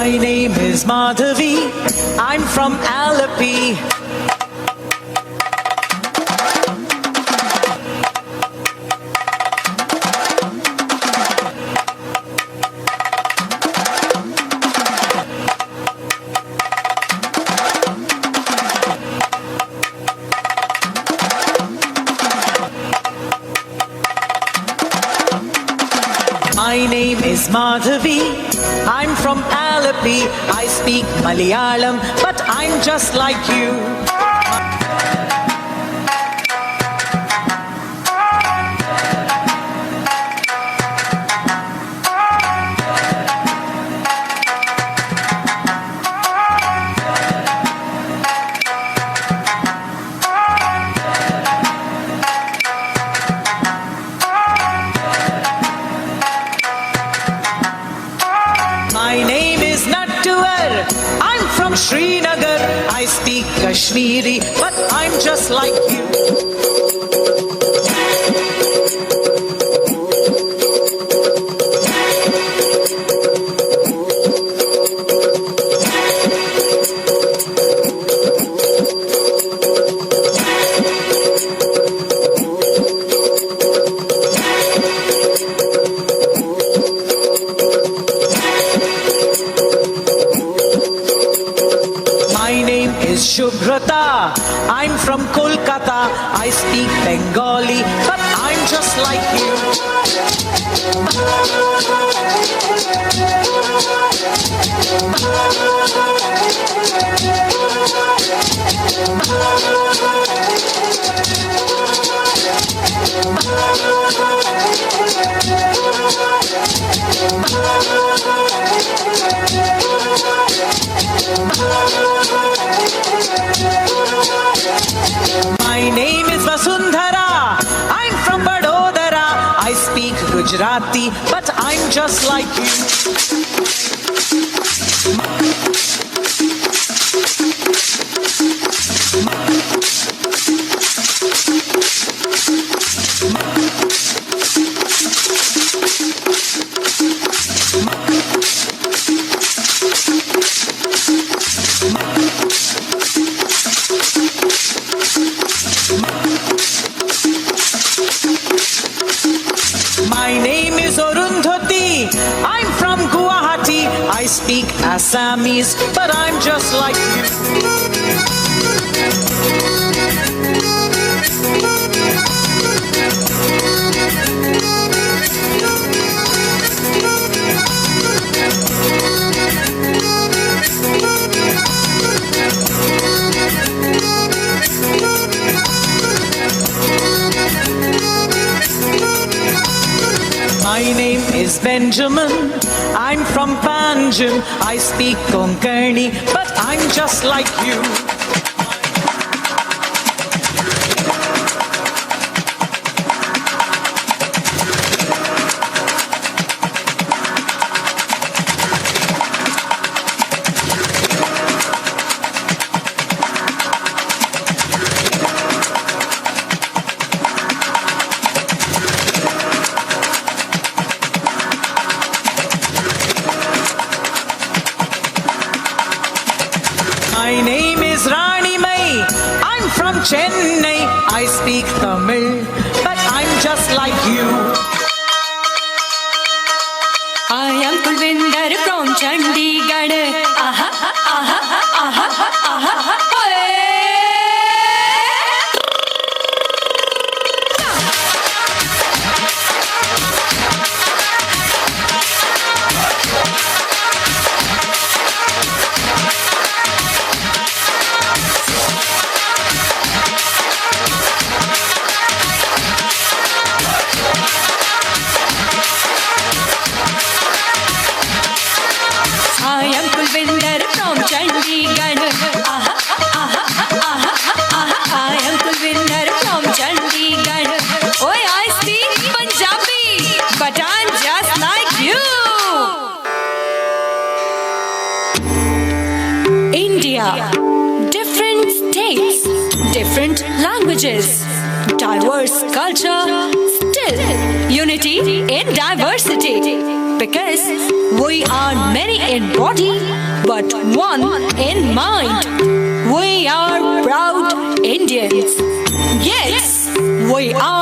My name is Madhavi. I'm from Alleppey. My name is Madhavi. I'm from Alleppey. I speak Malayalam, but I'm just like you. My name is Nattuvar. I'm from Srinagar. I speak Kashmiri, but I'm just like you. My name is Shubhrata. I'm from Kolkata. I speak Bengali, but I'm just like you. My name is Vasundhara. I'm from Vadodara. I speak Gujarati, but I'm just like you. My name is Arundhati. I'm from Guwahati. I speak Assamese, but I'm just like you. My name is Benjamin. I'm from Panjim. I speak Konkani, but I'm just like you. My name is Rani Mai. I'm from Chennai. I speak Tamil, but I'm just like you. I am Kulvinder from Chandigarh. Aha, aha, aha, aha, aha. I am Kulvinder from Chandigarh. Aha, aha, aha, aha. I am Kulvinder from Chandigarh. Oh, I speak Punjabi, but I'm just like you. India, different states, different languages, diverse culture, still unity in diversity. because we are many in body but one in mind. We are proud Indians. Yes, we are